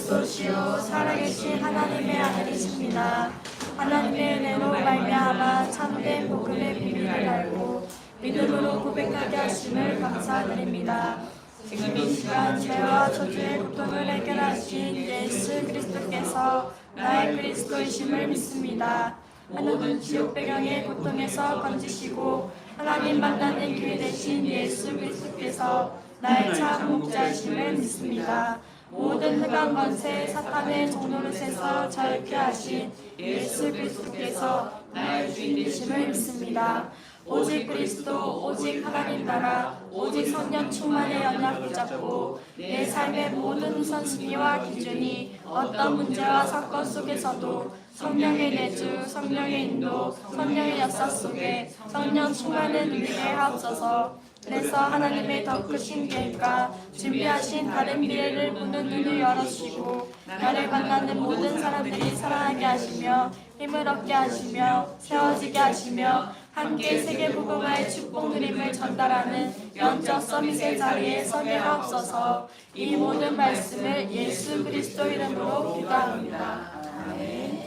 그리스도시요 살아계신 하나님의 아들이십니다. 하나님의 은혜로 말미암아 참된 복음의 비밀을 알고 믿음으로 고백하게 하심을 감사드립니다. 지금 이 시간 죄와 저주의 고통을 해결하신 예수 그리스도께서 나의 그리스도이심을 믿습니다. 모든 지옥 배경의 고통에서 건지시고 하나님 만나는 길 대신 예수 그리스도께서 나의 참 목자이심을 믿습니다. 모든 흑암 권세 사탄의 종노릇에서 자유케 하신 예수 그리스도께서 나의 주인이심을 믿습니다. 오직 그리스도, 오직 하나님 나라, 오직 성령 충만의 언약 붙잡고 내 삶의 모든 우선순위와 기준이 어떤 문제와 사건 속에서도 성령의 내주, 성령의 인도, 성령의 역사 속에 성령 충만을 누리게 하옵소서. 그래서 하나님의 더 크신 계획과 준비하신 다른 미래를 보는 눈을 열어주시고 나를 만나는 모든 사람들이 사랑하게 하시며 힘을 얻게 하시며 세워지게 하시며 함께 세계복음화의 축복 누림을 전달하는 영적 서밋의 자리에 서게 하옵소서. 이 모든 말씀을 예수 그리스도 이름으로 기도합니다. 아멘.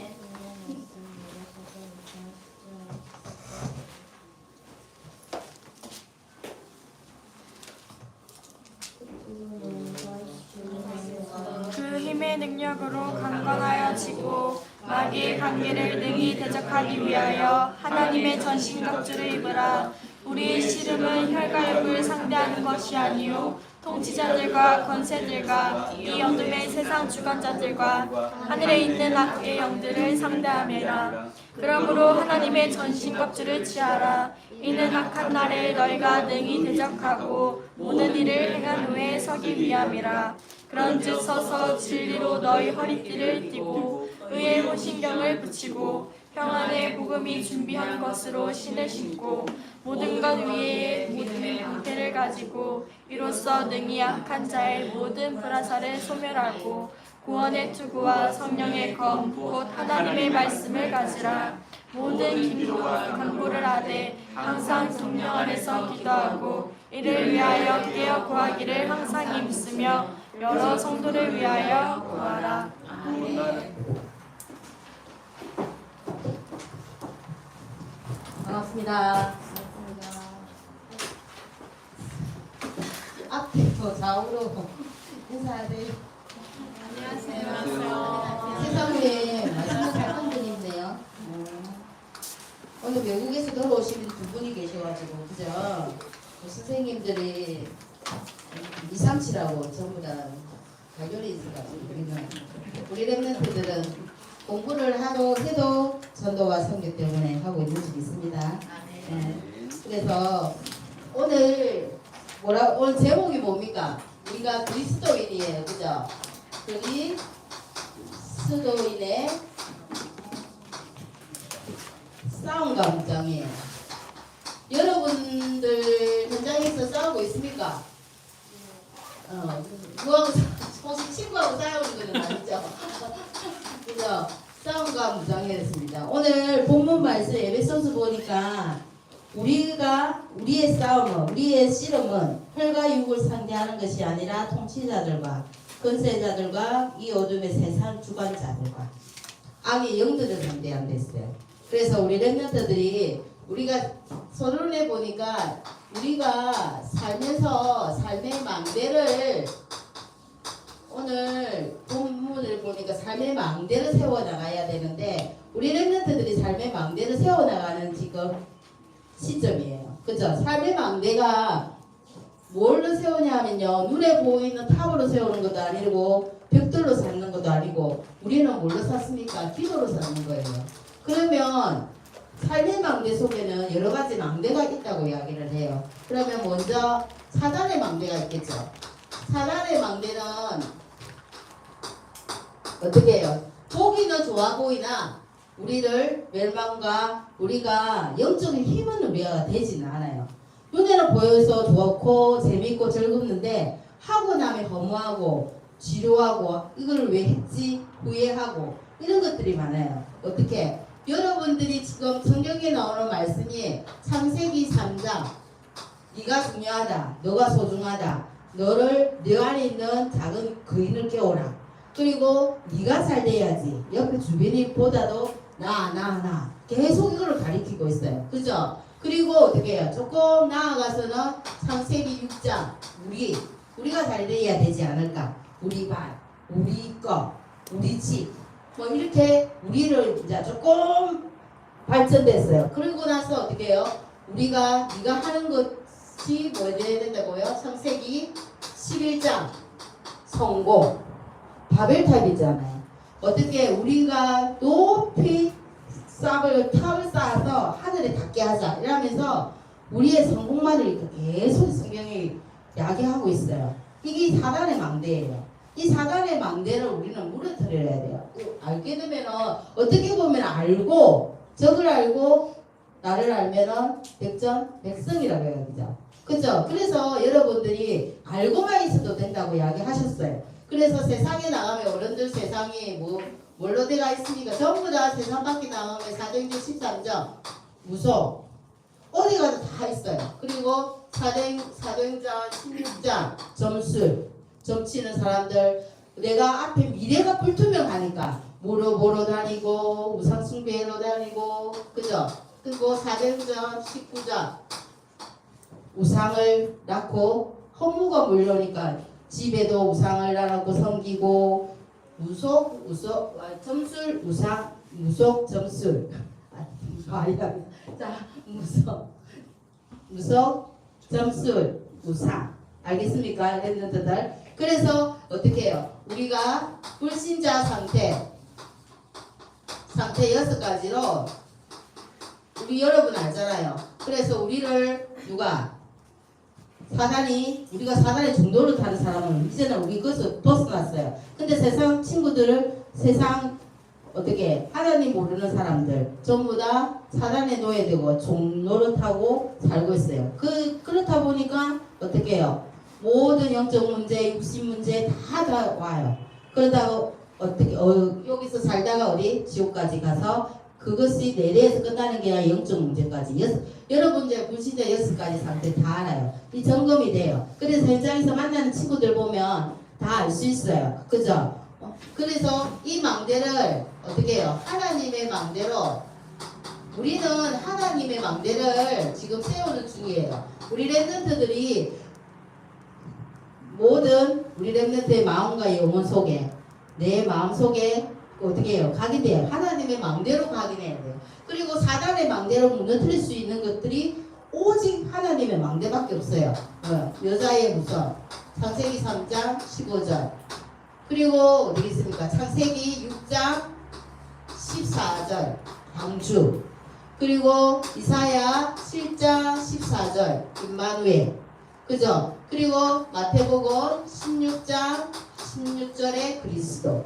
그 힘의 능력으로 강건하여지고 마귀의 관계를 능히 대적하기 위하여 하나님의 전신갑주를 입으라. 우리의 씨름은 혈과육을 상대하는 것이 아니요 통치자들과 권세들과 이 어둠의 세상 주관자들과 하늘에 있는 악의 영들을 상대함이라. 그러므로 하나님의 전신갑주를 취하라. 이는 악한 날에 너희가 능히 대적하고 모든 일을 행한 후에 서기 위함이라. 그런즉 서서 진리로 너희 허리띠를 띠고 의의 호신경을 붙이고 평안의 복음이 준비한 것으로 신을 신고 모든 것 위에 믿음의 방패를 가지고 이로써 능히 악한 자의 모든 불화살을 소멸하고 구원의 투구와 성령의 검 곧 하나님의 말씀을 가지라. 모든 기도와 간구를 하되 항상 성령 안에서 기도하고 이를 위하여 깨어 구하기를 항상 힘쓰며 여러 성도를 위하여 구하라. 아멘. 반갑습니다. 앞에서 좌우로 인사하세요. 안녕하세요. 세상에 말씀을 잘한 분이 있네요. 오늘 외국에서 들어오신 두 분이 계셔가지고 그죠? 선생님들이 2, 3, 7하고 전부 다 가결이 있어가지고 우리 랩런트들은 공부를 하도 해도 전도와 선교 때문에 하고 있는 줄 믿습니다. 네. 그래서 오늘 오늘 제목이 뭡니까? 우리가 그리스도인이에요, 그죠? 그리스도인의 싸움과 무장이에요. 여러분들 현장에서 싸우고 있습니까? 누구하고 혹시 친구하고 싸우는 건 아니죠? 그죠? 싸움과 무장이었습니다. 오늘 본문 말씀 에베소서 보니까 우리의 싸움은 우리의 씨름은 혈과 육을 상대하는 것이 아니라 통치자들과 권세자들과 이 어둠의 세상 주관자들과 악의 영들을 상대한다 했어요. 그래서 우리 렘넌트들이 우리가 서론에 보니까 우리가 살면서 삶의 망대를 오늘 본문을 보니까 삶의 망대를 세워나가야 되는데 우리 렘넌트들이 삶의 망대를 세워나가는 지금 시점이에요. 그죠? 삶의 망대가 뭘로 세우냐 하면요. 눈에 보이는 탑으로 세우는 것도 아니고 벽돌로 쌓는 것도 아니고 우리는 뭘로 쌓습니까? 기도로 쌓는 거예요. 그러면 삶의 망대 속에는 여러 가지 망대가 있다고 이야기를 해요. 그러면 먼저 사단의 망대가 있겠죠. 사단의 망대는 어떻게 해요? 보기는 좋아 보이나 우리를 멸망과 우리가 영적인 힘은 우리가 되지는 않아요. 눈에는 보여서 좋고 재밌고 즐겁는데 하고 나면 허무하고 지루하고 이걸 왜 했지 후회하고 이런 것들이 많아요. 어떻게? 여러분들이 지금 성경에 나오는 말씀이 창세기 3장 네가 중요하다, 너가 소중하다, 너를 내 안에 있는 작은 거인을 깨워라. 그리고 네가 잘 돼야지. 옆에 주변인보다도 나 계속 이걸 가리키고 있어요. 그죠? 그리고 어떻게 해요? 조금 나아가서는 창세기 6장 우리가 잘 돼야 되지 않을까? 우리 반, 우리 거, 우리 집, 뭐 이렇게 우리를 이제 조금 발전됐어요. 그러고 나서 어떻게 해요? 네가 하는 것이 뭐 돼야 된다고요? 창세기 11장 성공 바벨탑이잖아요. 어떻게 우리가 높이 탑을 쌓아서 하늘에 닿게 하자 이러면서 우리의 성공만을 이렇게 계속 성경이 이야기하고 있어요. 이게 사단의 망대예요. 이 사단의 망대를 우리는 무너뜨려야 돼요. 알게 되면은 어떻게 보면 알고 적을 알고 나를 알면은 백성이라고 해요. 그죠? 그래서 여러분들이 알고만 있어도 된다고 이야기하셨어요. 그래서 세상에 나가면 어른들 세상이 뭘로 되어 있습니까? 전부 다 세상 밖에 나가면 사도행전 13장 무속 어디 가도 다 있어요. 그리고 사도행전 16장 점치는 사람들 내가 앞에 미래가 불투명하니까 모로 다니고 우상 숭배로 다니고 그죠? 그리고 사도행전 19장 우상을 낳고 허무가 물려오니까 집에도 우상을 낳고 섬기고 점술 우상 무속 점술 자 무속 점술 우상 알겠습니까? 랩런트들 그래서 어떻게 해요? 우리가 불신자 상태 6가지로 우리 여러분 알잖아요. 그래서 우리를 우리가 사단의 중도를 타는 사람은 이제는 우리 그것을 벗어났어요. 근데 세상 친구들을 어떻게 하나님 모르는 사람들 전부 다 사단에 노예되고 종노릇하고 살고 있어요. 그렇다 보니까 어떻게 해요? 모든 영적 문제, 육신 문제 다 와요. 그러다가 어떻게 여기서 살다가 어디 지옥까지 가서 그것이 내래에서 끝나는 게 아니라 영적 문제까지 여러분 이제 불신자 6가지 상태 다 알아요. 이 점검이 돼요. 그래서 현장에서 만나는 친구들 보면 다 알 수 있어요. 그죠? 그래서 이 망대를 어떻게 해요? 하나님의 망대로 우리는 하나님의 망대를 지금 세우는 중이에요. 우리 랩런트들이 모든 우리 랩런트의 마음과 영혼 속에 내 마음 속에 어떻게 해요? 각인돼요. 하나님의 망대로 각인해야 돼요. 그리고 사단의 망대로 무너뜨릴 수 있는 것들이 오직 하나님의 망대밖에 없어요. 여자의 무서 창세기 3장 15절 그리고 어디 있습니까? 창세기 6장 14절 방주 그리고 이사야 7장 14절 임마누엘 그죠? 그리고 마태복음 16장 16절에 그리스도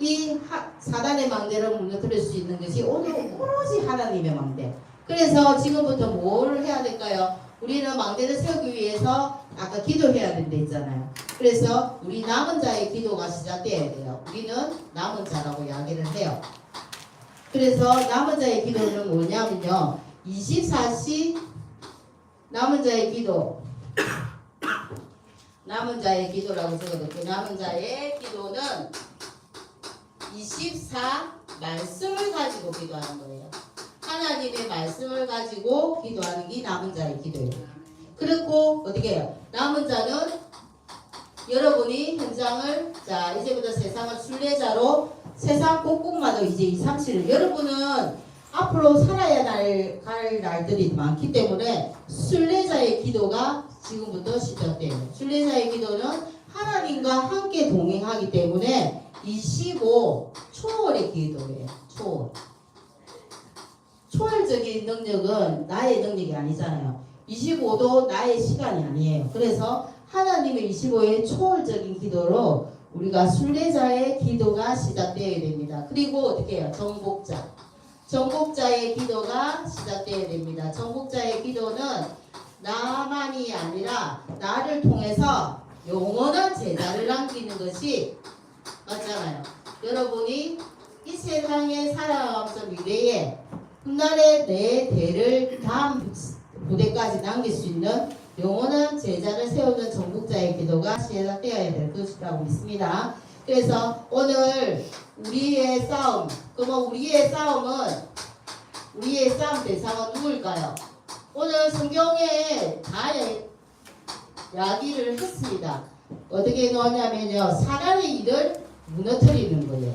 이 사단의 망대를 무너뜨릴 수 있는 것이 오로지 하나님의 망대. 그래서 지금부터 뭘 해야 될까요? 우리는 망대를 세우기 위해서 아까 기도해야 된다 했잖아요. 그래서 우리 남은 자의 기도가 시작돼야 돼요. 우리는 남은 자라고 이야기를 해요. 그래서 남은 자의 기도는 뭐냐면요. 24시 남은 자의 기도 남은 자의 기도라고 적어뒀고 남은 자의 기도는 24 말씀을 가지고 기도하는 거예요. 하나님의 말씀을 가지고 기도하는 게 남은 자의 기도예요. 그렇고 어떻게 해요? 남은 자는 여러분이 현장을 자 이제부터 세상을 순례자로 세상 곳곳마다 이제 2, 3, 7을 여러분은 앞으로 살아야 갈 날들이 많기 때문에 순례자의 기도가 지금부터 시작돼요. 순례자의 기도는 하나님과 함께 동행하기 때문에 25 초월의 기도예요. 초월적인 능력은 나의 능력이 아니잖아요. 25도 나의 시간이 아니에요. 그래서 하나님의 25의 초월적인 기도로 우리가 순례자의 기도가 시작되어야 됩니다. 그리고 어떻게 해요? 정복자의 기도가 시작되어야 됩니다. 정복자의 기도는 나만이 아니라 나를 통해서 영원한 제자를 남기는 것이 맞잖아요. 여러분이 이 세상에 살아가면서 미래에 훗날에 내 대를 다음 부대까지 남길 수 있는 영원한 제자를 세우는 정복자의 기도가 시작되어야 될 것이라고 믿습니다. 그래서 오늘 우리의 싸움, 그러면 우리의 싸움 대상은 누구일까요? 오늘 성경에 다 이야기를 했습니다. 어떻게 넣었냐면요, 사단의 일을 무너뜨리는 거예요.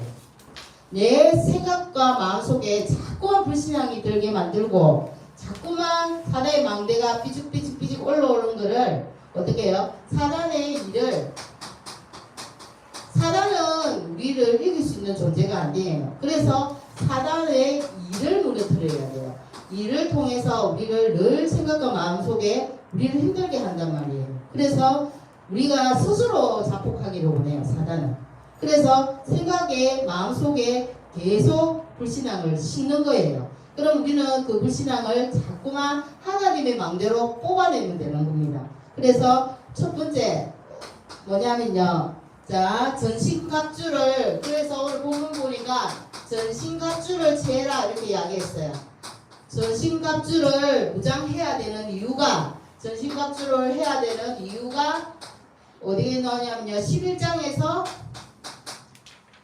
내 생각과 마음속에 자꾸만 불신앙이 들게 만들고 자꾸만 사단의 망대가 삐죽삐죽 올라오는 거를 어떻게 해요? 사단은 우리를 이길 수 있는 존재가 아니에요. 그래서 사단의 일을 무너뜨려야 돼요. 이를 통해서 우리를 늘 생각과 마음속에 우리를 힘들게 한단 말이에요. 그래서 우리가 스스로 자폭하기를 원해요, 사단은. 그래서 생각에 마음속에 계속 불신앙을 심는 거예요. 그럼 우리는 그 불신앙을 자꾸만 하나님의 마음대로 뽑아내면 되는 겁니다. 그래서 첫 번째 뭐냐면요, 자, 전신갑주를, 그래서 오늘 본문 보니까 전신갑주를 채라 이렇게 이야기했어요. 전신갑주를 무장해야 되는 이유가, 전신갑주를 해야 되는 이유가 어디에 나오냐면요, 11장에서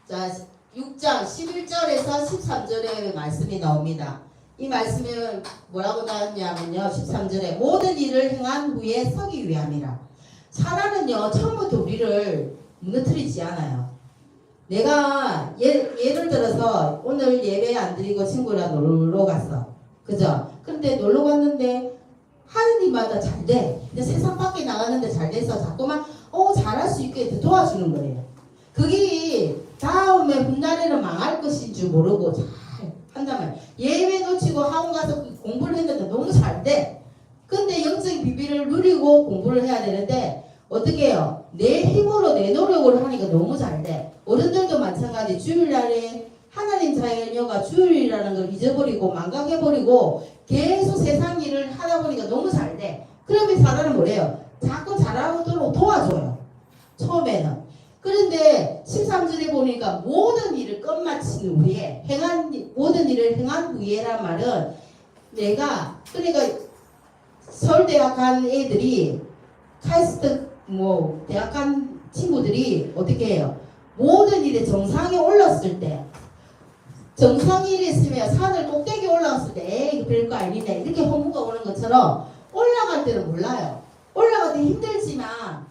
자 6장 11절에서 13절의 말씀이 나옵니다. 이 말씀은 뭐라고 나왔냐면요, 13절에 모든 일을 행한 후에 서기 위함이라. 사단은요, 처음부터 우리를 무너뜨리지 않아요. 내가 예를 들어서 오늘 예배 안 드리고 친구랑 놀러 갔어. 그죠? 근데 놀러 갔는데 하는 일마다 잘 돼. 근데 세상 밖에 나가는데 잘 돼서 자꾸만 잘할 수 있게 도와주는 거예요. 그게 다음에 훗날에는 망할 것인 줄 모르고 잘 한단 말이에요. 예배 놓치고 학원 가서 공부를 했는데 너무 잘 돼. 근데 영적인 비밀을 누리고 공부를 해야 되는데 어떻게 해요? 내 힘으로 내 노력으로 하니까 너무 잘 돼. 어른들도 마찬가지. 주일날에 하나님 자녀가 주일이라는 걸 잊어버리고 망각해버리고 계속 세상 일을 하다 보니까 너무 잘 돼. 그러면 사람은 뭐래요? 자꾸 잘하도록 도와줘요. 처음에는. 그런데 13절에 보니까 모든 일을 끝마친 후에 모든 일을 행한 후에란 말은 내가 그러니까 서울대학 간 애들이 카이스트 대학 간 친구들이 어떻게 해요? 모든 일에 정상에 올랐을 때 정상이 있으면 산을 꼭대기 올라갔을 때 에이 별거 아니네 이렇게 허무가 오는 것처럼 올라갈 때는 몰라요. 올라갈 때 힘들지만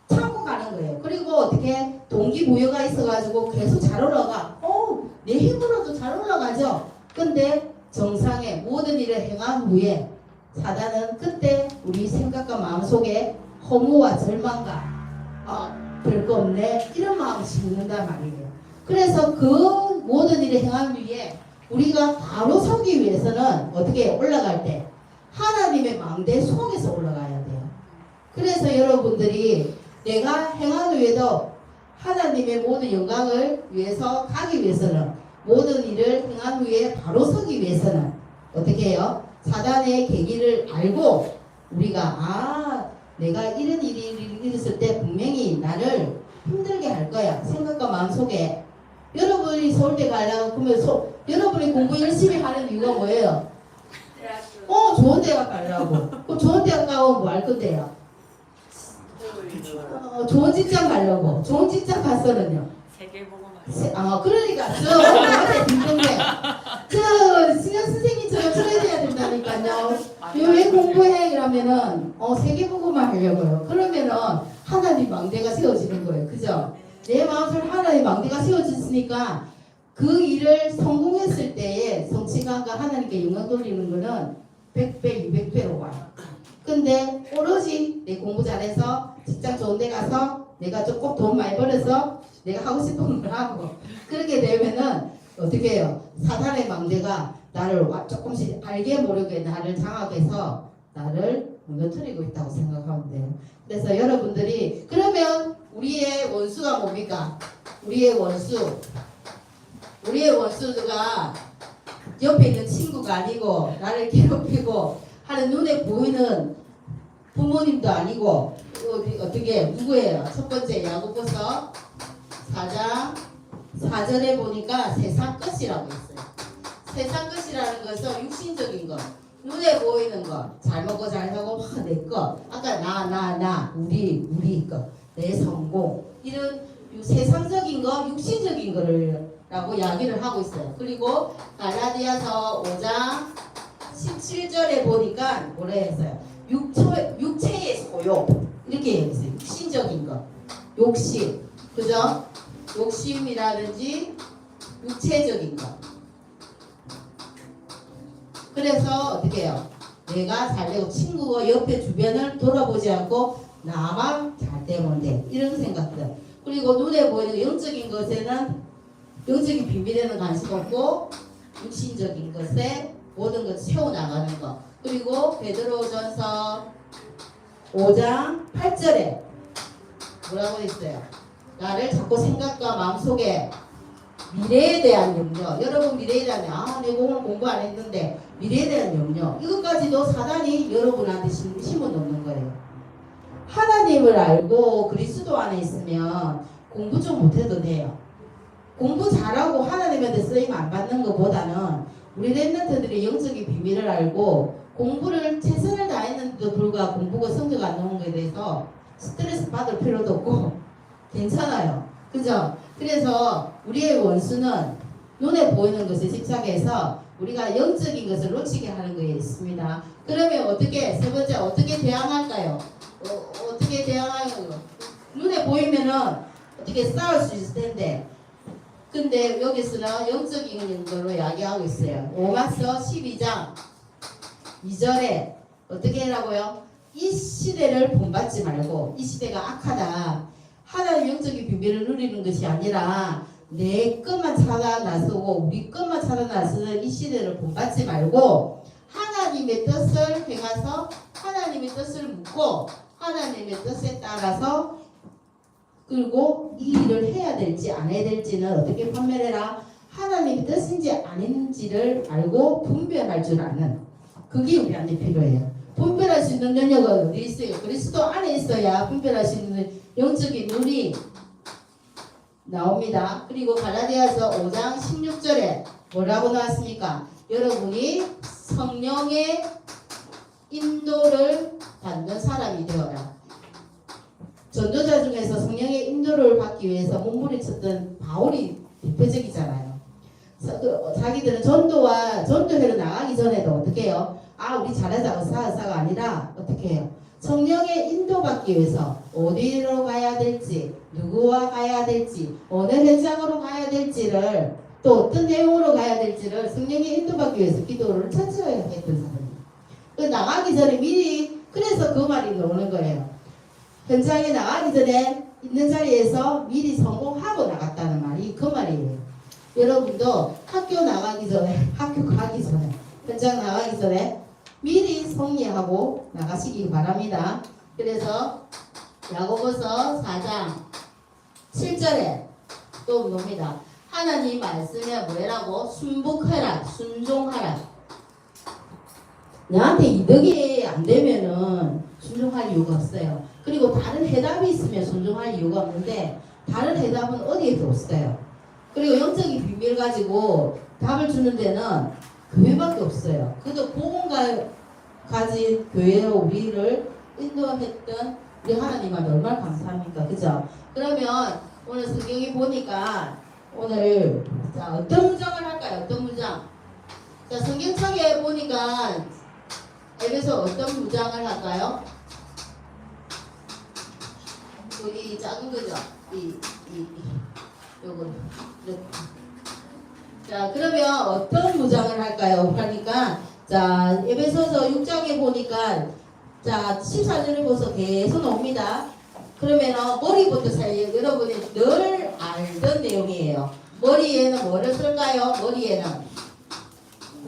참고 가는 거예요. 그리고 어떻게 동기부여가 있어가지고 계속 잘 올라가. 내 힘으로도 잘 올라가죠. 근데 정상에 모든 일을 행한 후에 사단은 그때 우리 생각과 마음속에 허무와 절망과 별거 없네 이런 마음을 심는단 말이에요. 그래서 그 모든 일을 행한 후에 우리가 바로 서기 위해서는 어떻게 올라갈 때 하나님의 망대 속에서 올라가야 돼요. 그래서 여러분들이 내가 행한 후에도 하나님의 모든 영광을 위해서 가기 위해서는 모든 일을 행한 후에 바로 서기 위해서는 어떻게 해요? 사단의 계기를 알고 우리가 내가 이런 일이 있을 때 분명히 나를 힘들게 할 거야. 생각과 마음속에 여러분이 서울대 가려고 그러면 여러분이 공부 열심히 하는 이유가 뭐예요? 좋은 대학 가려고. 그럼 좋은 대학 가면 뭐 할 건데요? 좋은 직장 가려고. 좋은 직장 가서는요. 그러니까 저한테 듣는데 신영 선생님처럼 들어야 된다니까요. 왜 공부해? 이러면은 세계보고만 하려고요. 그러면은 하나님 망대가 세워지는 거예요. 그죠? 내 마음속에 하나님 망대가 세워졌으니까 그 일을 성공했을 때에 성취감과 하나님께 영광 돌리는 거는 100배, 200배로 와요. 근데 오로지 내 공부 잘해서 직장 좋은 데 가서 내가 조금 돈 많이 벌어서 내가 하고 싶은 걸 하고 그렇게 되면은 어떻게 해요? 사단의 망대가 나를 조금씩 알게 모르게 나를 장악해서 나를 무너뜨리고 있다고 생각하면 돼요. 그래서 여러분들이 그러면 우리의 원수가 뭡니까? 우리의 원수가 옆에 있는 친구가 아니고 나를 괴롭히고 하는 눈에 보이는 부모님도 아니고 어떻게 누구예요? 첫 번째 야고보서 4장 4절에 보니까 세상 것이라고 있어요. 세상 것이라는 것은 육신적인 것, 눈에 보이는 것, 잘 먹고 잘 사고 내 것, 아까 나 우리 것, 내 성공 이런 세상적인 거, 육신적인 거를 라고 이야기를 하고 있어요. 그리고 갈라디아서 5장 17절에 보니까 뭐라 했어요? 육체의 소욕 이렇게 얘기했어요. 육신적인 거, 욕심, 그죠? 욕심이라든지 육체적인 거. 그래서 어떻게 해요? 내가 잘 되고 친구가 옆에 주변을 돌아보지 않고 나만 잘 되면 돼. 이런 생각들. 그리고 눈에 보이는 영적인 것에는 영적인 비밀에는 관심 없고 육신적인 것에 모든 것을 세워나가는 것. 그리고 베드로전서 5장 8절에 뭐라고 했어요? 나를 자꾸 생각과 마음속에 미래에 대한 염려. 여러분 미래에 대한 내가 오늘 공부 안 했는데 미래에 대한 염려. 이것까지도 사단이 여러분한테 심어 놓는 거예요. 하나님을 알고 그리스도 안에 있으면 공부 좀 못해도 돼요. 공부 잘하고 하나님한테 쓰임 안 받는 것보다는 우리 랩런트들이 영적인 비밀을 알고 공부를 최선을 다했는데도 불구하고 공부가 성적 안 나온 것에 대해서 스트레스 받을 필요도 없고 괜찮아요. 그죠? 그래서 우리의 원수는 눈에 보이는 것에 집착해서 우리가 영적인 것을 놓치게 하는 것에 있습니다. 그러면 어떻게 세 번째 어떻게 대항할까요? 어떻게 대항하는 거? 눈에 보이면은 어떻게 싸울 수 있을 텐데 근데 여기서는 영적인 걸로 이야기하고 있어요. 로마서 12장 2절에 어떻게 하라고요? 이 시대를 본받지 말고 이 시대가 악하다. 하나님 영적인 비밀을 누리는 것이 아니라 내 것만 찾아 나서고 우리 것만 찾아 나서는 이 시대를 본받지 말고 하나님의 뜻을 행해서 하나님의 뜻을 묻고 하나님의 뜻에 따라서 그리고 이 일을 해야 될지 안 해야 될지는 어떻게 판별해라? 하나님의 뜻인지 아닌지를 알고 분별할 줄 아는 그게 우리한테 필요해요. 분별할 수 있는 능력은 어디 있어요? 그리스도 안에 있어야 분별할 수 있는 영적인 눈이 나옵니다. 그리고 갈라디아서 5장 16절에 뭐라고 나왔습니까? 여러분이 성령의 인도를 받는 사람이 되어라. 전도자 중에서 성령의 인도를 받기 위해서 몸부림쳤던 바울이 대표적이잖아요. 자기들은 전도회로 나가기 전에도 어떻게 해요? 우리 잘하자고 사가 아니라 어떻게 해요? 성령의 인도받기 위해서 어디로 가야 될지, 누구와 가야 될지, 어느 현장으로 가야 될지를 또 어떤 내용으로 가야 될지를 성령의 인도받기 위해서 기도를 천천히 했던 사람이에요. 나가기 전에 미리 그래서 그 말이 나오는 거예요. 현장에 나가기 전에 있는 자리에서 미리 성공하고 나갔다는 말이 그 말이에요. 여러분도 학교 나가기 전에, 학교 가기 전에, 현장 나가기 전에 미리 성리하고 나가시기 바랍니다. 그래서 야고보서 4장 7절에 또 뭡니다. 하나님 말씀에 뭐라고? 순복하라, 순종하라. 나한테 이득이 안 되면은 순종할 이유가 없어요. 그리고 다른 해답이 있으면 순종할 이유가 없는데 다른 해답은 어디에도 없어요. 그리고 영적인 비밀 가지고 답을 주는 데는 교회밖에 없어요. 그래도 복음가 가진 교회로 우리를 인도했던 우리 하나님한테 얼마나 감사합니까? 그죠? 그러면 오늘 성경에 보니까 오늘 자 어떤 문장을 할까요? 어떤 문장? 자 성경책에 보니까 에베소 어떤 문장을 할까요? 이 작은 거죠? 요거 자 그러면 어떤 무장을 할까요? 그러니까 자 에베소서 6장에 보니까 자 14절에 보서 계속 나옵니다. 그러면 머리부터 사이에 여러분이 늘 알던 내용이에요. 머리에는 뭐를 쓸까요? 머리에는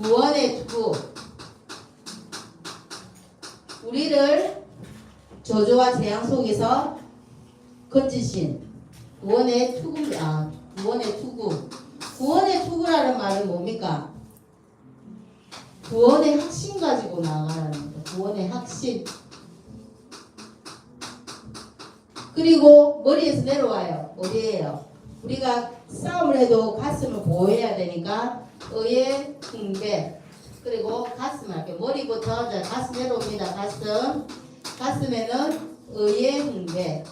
구원의 투구 우리를 저주와 재앙 속에서 건지신 구원의 투구 구원의 투구 구원의 투구라는 말은 뭡니까? 구원의 확신 가지고 나아가라는 겁니다. 구원의 확신. 그리고 머리에서 내려와요. 어디에요? 우리가 싸움을 해도 가슴을 보호해야 되니까 의의 숭배. 그리고 가슴 할게요. 머리부터 가슴 내려옵니다. 가슴에는 의의 숭배.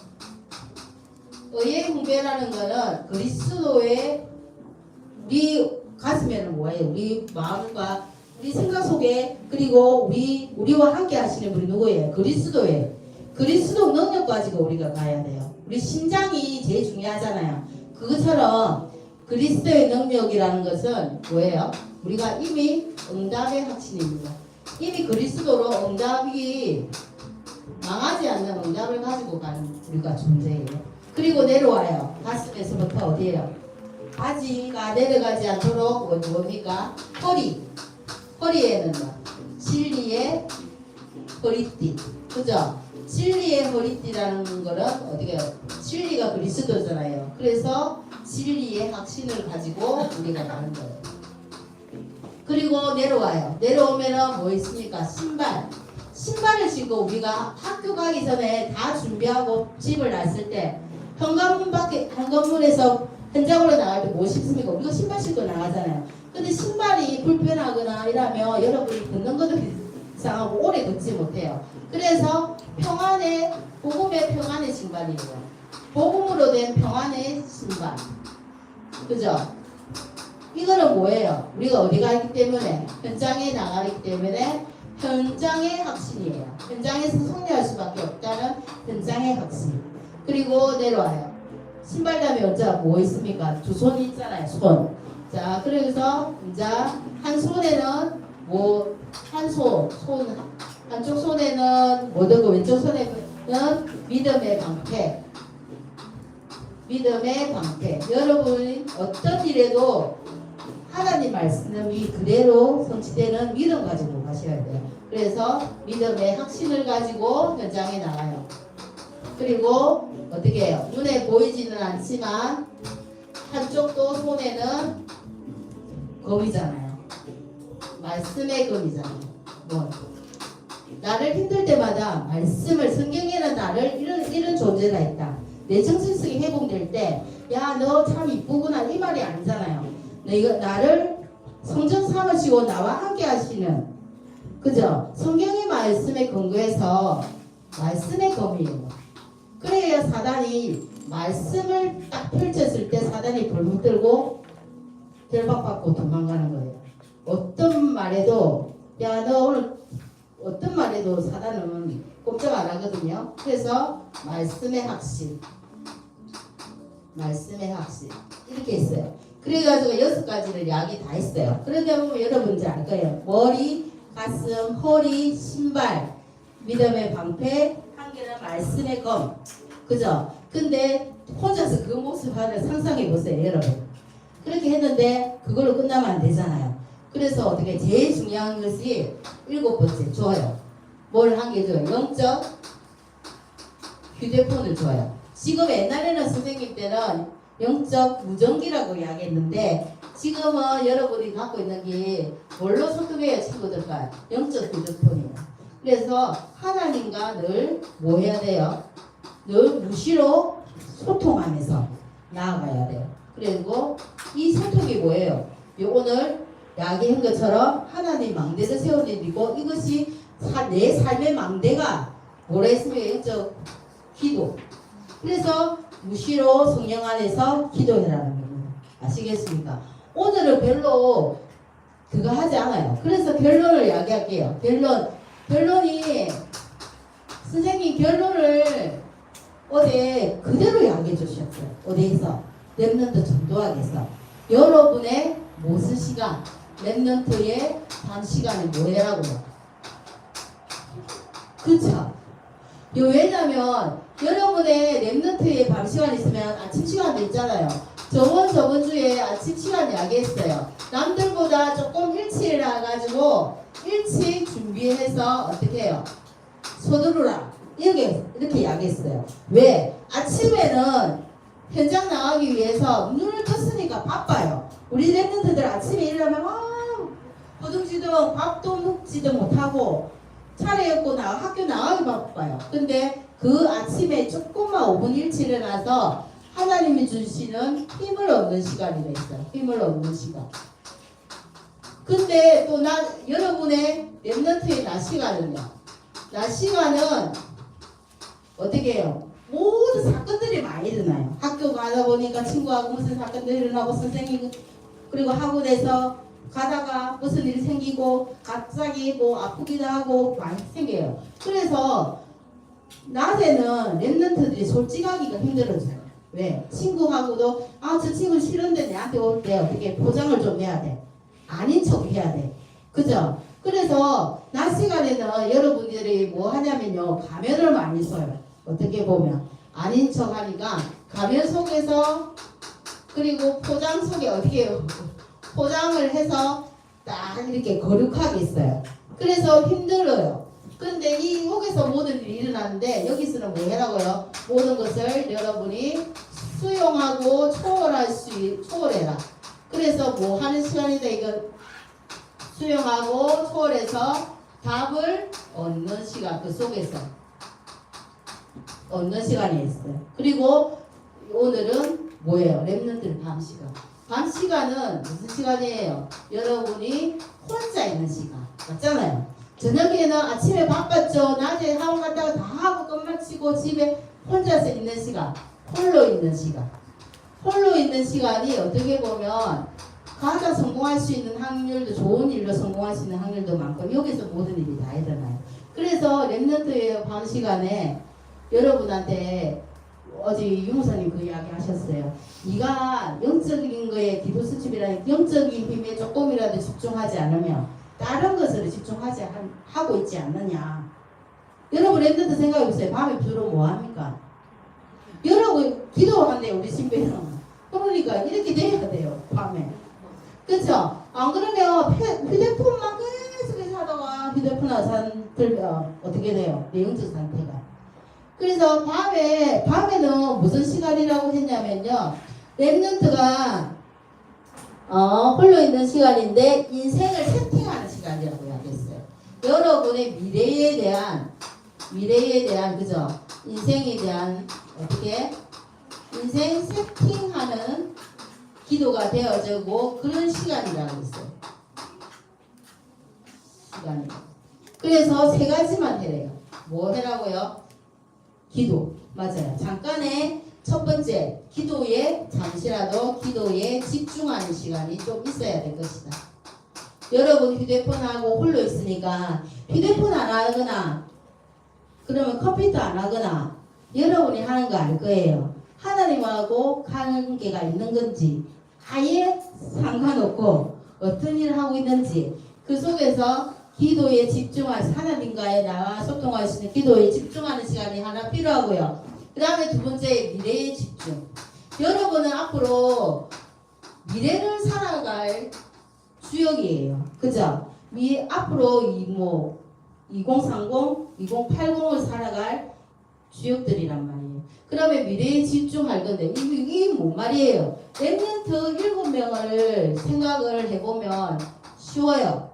의의 훈계라는 거는 그리스도의 우리 가슴에는 뭐예요? 우리 마음과 우리 생각 속에 그리고 우리와 함께 하시는 분이 누구예요? 그리스도예요. 그리스도 능력 가지고 우리가 가야 돼요. 우리 심장이 제일 중요하잖아요. 그것처럼 그리스도의 능력이라는 것은 뭐예요? 우리가 이미 응답의 확신입니다. 이미 그리스도로 응답이 망하지 않는 응답을 가지고 가는 우리가 존재예요. 그리고 내려와요. 가슴에서부터 어디에요? 바지가 내려가지 않도록 뭡니까? 허리에는 뭐? 진리의 허리띠. 그죠? 진리의 허리띠라는 거는 어디가 진리가 그리스도잖아요. 그래서 진리의 확신을 가지고 우리가 가는 거예요. 그리고 내려와요. 내려오면은 뭐 있습니까? 신발을 신고 우리가 학교 가기 전에 다 준비하고 집을 났을 때 현관문에서 현장으로 나갈 때 뭐 신습니까? 우리가 신발 신고 나가잖아요. 근데 신발이 불편하거나 이러면 여러분이 걷는 것도 이상하고 오래 걷지 못해요. 그래서 복음의 평안의 신발이에요. 복음으로 된 평안의 신발. 그죠? 이거는 뭐예요? 우리가 어디 가기 때문에 현장에 나가기 때문에 현장의 확신이에요. 현장에서 승리할 수밖에 없다는 현장의 확신. 그리고 내려와요. 신발 다음에 여자 뭐 있습니까? 두 손이 있잖아요. 손. 자, 그래서 이제 한 손에는 뭐 한쪽 손에는 뭐 들고 왼쪽 손에는 믿음의 방패. 믿음의 방패. 여러분이 어떤 일에도 하나님 말씀이 그대로 성취되는 믿음 가지고 가셔야 돼요. 그래서 믿음의 확신을 가지고 현장에 나가요. 그리고 어떻게 해요? 눈에 보이지는 않지만 한쪽도 손에는 검이잖아요. 말씀의 검이잖아요. 뭐 나를 힘들 때마다 말씀을 성경에는 나를 이런 존재가 있다. 내 정신성이 회복될 때 야 너 참 이쁘구나 이 말이 아니잖아요. 이거 나를 성전 삼으시고 나와 함께 하시는 그죠? 성경의 말씀에 근거해서 말씀의 검이에요. 그래야 사단이 말씀을 딱 펼쳤을 때 사단이 벌북 들고 결박받고 도망가는 거예요. 어떤 말에도 야 너 오늘 어떤 말에도 사단은 꼼짝 안 하거든요. 그래서 말씀의 확신 이렇게 있어요. 그래가지고 6가지를 이야기 다 했어요. 그러다 보면 여러분들 알 거예요. 머리, 가슴, 허리, 신발, 믿음의 방패, 한 개는 말씀의 검. 그죠? 근데 혼자서 그 모습 하나 상상해 보세요, 여러분. 그렇게 했는데 그걸로 끝나면 안 되잖아요. 그래서 어떻게 제일 중요한 것이 7번째 줘요. 뭘 한 개 줘요? 영적 휴대폰을 줘요. 지금 옛날에는 선생님 때는 영적 무전기라고 이야기했는데 지금은 여러분이 갖고 있는 게 뭘로 소통해야 친구들과 영적 휴대폰이에요. 그래서 하나님과 늘 뭐 해야 돼요? 늘 무시로 소통하면서 나아가야 돼요. 그리고 이 소통이 뭐예요? 오늘 이야기한 것처럼 하나님 망대를 세우는 일이고 이것이 내 삶의 망대가 뭐라 했습니까? 영적 기도. 그래서 무시로 성령 안에서 기도해라는 겁니다. 아시겠습니까? 오늘은 별로 그거 하지 않아요. 그래서 결론을 이야기할게요. 결론이 선생님 결론을 어제 그대로 이야기해 주셨어요. 어디에서? 랩런트 전도학에서 여러분의 무슨 시간 랩런트의 반 시간이 뭐라고요? 그쵸? 왜냐면 여러분의 랩런트의 밤 시간 있으면 아침 시간도 있잖아요. 저번 주에 아침 시간 이야기했어요. 남들보다 조금 일찍 일어나가지고 일찍 준비해서 어떻게 해요? 서두르라. 이렇게 이야기했어요. 왜? 아침에는 현장 나가기 위해서 눈을 떴으니까 바빠요. 우리 랩런트들 아침에 일어나면 허둥지둥 밥도 먹지도 못하고 차례였고 학교 나가기 바빠요. 근데 그 아침에 조금만 5분 일찍 일어나서 하나님이 주시는 힘을 얻는 시간이 있어요. 힘을 얻는 시간. 근데 또 여러분의 랩런트의 낮 시간은요. 낮 시간은 어떻게 해요? 모든 사건들이 많이 다 일어나요. 학교 가다 보니까 친구하고 무슨 사건도 일어나고 선생님 그리고 학원에서 가다가 무슨 일이 생기고 갑자기 뭐 아프기도 하고 많이 생겨요. 그래서 낮에는 랩런트들이 솔직하기가 힘들어져요. 왜? 친구하고도 저 친구 싫은데 내한테 올 때 어떻게 포장을 좀 해야 돼. 아닌 척 해야 돼. 그죠? 그래서 낮 시간에는 여러분들이 뭐 하냐면요. 가면을 많이 써요. 어떻게 보면. 아닌 척 하니까 가면 속에서 그리고 포장 속에 어떻게 해요? 포장을 해서 딱 이렇게 거룩하게 있어요. 그래서 힘들어요. 그런데 이 속에서 모든 일이 일어나는데 여기서는 뭐 해라고요? 모든 것을 여러분이 수용하고 초월해라. 그래서 뭐 하는 시간이다 이거 수용하고 초월해서 답을 얻는 시간 그 속에서 얻는 시간이 있어요. 그리고 오늘은 뭐예요? 랩런트들 밤 시간. 밤 시간은 무슨 시간이에요? 여러분이 혼자 있는 시간. 맞잖아요. 저녁에는 아침에 바빴죠. 낮에 학원 갔다가 다 하고 끝마치고 집에 혼자서 있는 시간. 홀로 있는 시간. 홀로 있는 시간이 어떻게 보면 가장 성공할 수 있는 확률도 좋은 일로 성공할 수 있는 확률도 많고 여기서 모든 일이 다 일어나요. 그래서 랩런트의 밤 시간에 여러분한테 어제 유무사님 그 이야기 하셨어요. 네가 영적인 거에 기도 수집이라는 영적인 힘에 조금이라도 집중하지 않으면 다른 것으로 집중하지 하고 있지 않느냐. 여러분 랩런트 생각해보세요. 밤에 주로 뭐 합니까? 여러분 기도한대요. 우리 신배는. 그러니까 이렇게 돼야 돼요. 밤에. 그렇죠? 안 그러면 휴대폰만 계속 하다가 휴대폰 들면 어떻게 돼요? 내용적 상태가. 그래서 밤에는 무슨 시간이라고 했냐면요. 랩런트가 홀로 있는 시간인데 인생을 세팅하는 시간이라고 이야기했어요. 여러분의 미래에 대한 그죠? 인생에 대한 어떻게 인생 세팅하는 기도가 되어지고 그런 시간이라고 했어요. 시간이. 그래서 세 가지만 해래요. 뭐 해라고요? 기도. 맞아요. 잠깐의 첫 번째 기도에 잠시라도 기도에 집중하는 시간이 좀 있어야 될 것이다. 여러분 휴대폰하고 홀로 있으니까 휴대폰 안 하거나 그러면 컴퓨터 안 하거나 여러분이 하는 거 알 거예요. 하나님하고 관계가 있는 건지 아예 상관없고 어떤 일을 하고 있는지 그 속에서 기도에 집중할 하나님과의 나와 소통할 수 있는 기도에 집중하는 시간이 하나 필요하고요. 그 다음에 두 번째 미래에 집중. 여러분은 앞으로 미래를 살아갈 주역이에요. 그죠? 앞으로 2030, 2080을 살아갈 주역들이란 말이에요. 그러면 미래에 집중할 건데 이게 뭔 말이에요? 랩런트 7명을 생각을 해보면 쉬워요.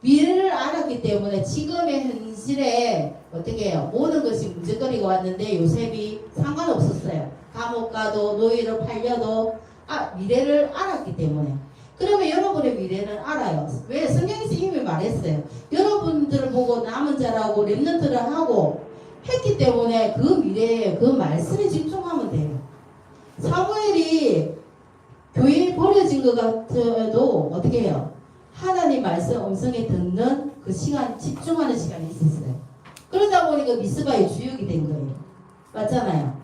미래를 알았기 때문에 지금의 현실에 어떻게 해요? 모든 것이 문제거리가 왔는데 요셉이 상관없었어요. 감옥 가도 노예로 팔려도 미래를 알았기 때문에. 그러면 여러분의 미래는 알아요. 왜? 성경에서 이미 말했어요. 여러분들을 보고 남은 자라고 랩런트를 하고 했기 때문에 그 미래에 그 말씀에 집중하면 돼요. 사무엘이 교회에 버려진 것 같아도 어떻게 해요? 하나님 말씀 음성에 듣는 그 시간, 집중하는 시간이 있었어요. 그러다 보니까 미스바의 주역이 된 거예요. 맞잖아요.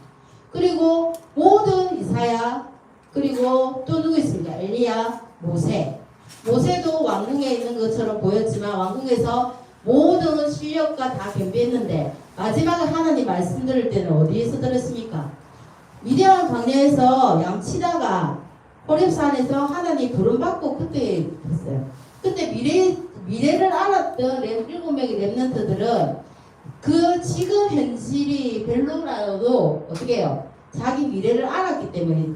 그리고 모든 이사야, 그리고 또 누구 있습니까? 엘리야, 모세도 왕궁에 있는 것처럼 보였지만 왕궁에서 모든 실력과 다 겸비했는데 마지막에 하나님 말씀 들을 때는 어디에서 들었습니까? 미디안 광야에서 양치다가 호렙산에서 하나님 부름받고 그때 했어요. 근데 미래를 알았던 7명의 랩런트들은 그 지금 현실이 별로라도 어떻게 해요? 자기 미래를 알았기 때문에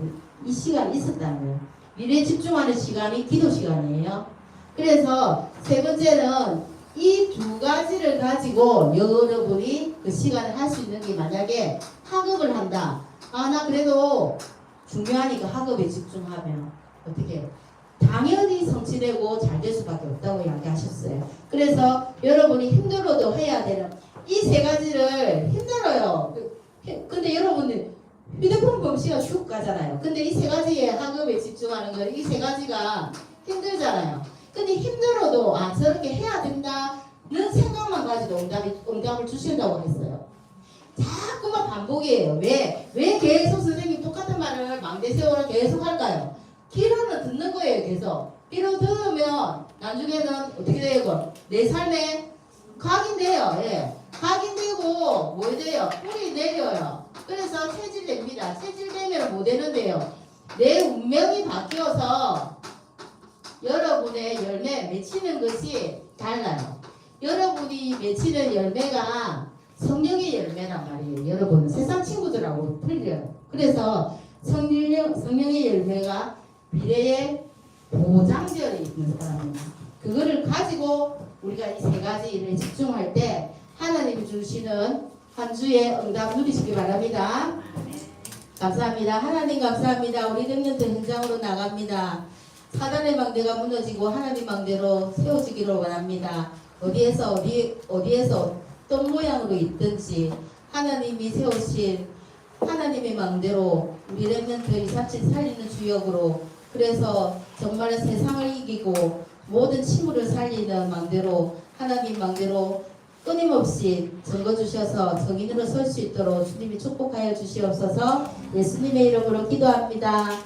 이 시간이 있었다는 거예요. 미래에 집중하는 시간이 기도 시간이에요. 그래서 세 번째는 이 두 가지를 가지고 여러분이 그 시간을 할 수 있는 게 만약에 학업을 한다. 나 그래도 중요하니까 학업에 집중하면 어떻게 해요? 당연히 성취되고 잘 될 수밖에 없다고 이야기하셨어요. 그래서 여러분이 힘들어도 해야 되는 이 세 가지를 힘들어요. 근데 여러분이 휴대폰 범시가 슉 가잖아요. 근데 이 세 가지의 학업에 집중하는 거는 이 세 가지가 힘들잖아요. 근데 힘들어도 아 저렇게 해야 된다는 생각만 가지고 응답을 주신다고 했어요. 자꾸만 반복이에요. 왜 계속 선생님 똑같은 말을 망대세워라 계속 할까요? 귀로는 듣는 거예요. 계속 귀로 들으면 나중에는 어떻게 돼요? 내 삶에 각인돼요. 예. 각인되고 뭐 돼요? 뿌리 내려요. 그래서 체질됩니다. 체질되면 뭐 되는데요? 내 운명이 바뀌어서 여러분의 열매 맺히는 것이 달라요. 여러분이 맺히는 열매가 성령의 열매란 말이에요. 여러분 세상 친구들하고 틀려요. 그래서 성령의 열매가 미래의 보장절에 있는 사람입니다. 그거를 가지고 우리가 이 세 가지를 집중할 때 하나님이 주시는 한 주의 응답 누리시기 바랍니다. 감사합니다. 하나님 감사합니다. 우리 렘넌트 현장으로 나갑니다. 사단의 망대가 무너지고 하나님 망대로 세워지기를 원합니다. 어디에서 어떤 모양으로 있든지 하나님이 세우신 하나님의 망대로 우리 렘넌트 이삿짐 살리는 주역으로 그래서 정말 세상을 이기고 모든 침울을 살리는 망대로 하나님 망대로 끊임없이 적어주셔서 정인으로 설 수 있도록 주님이 축복하여 주시옵소서. 예수님의 이름으로 기도합니다.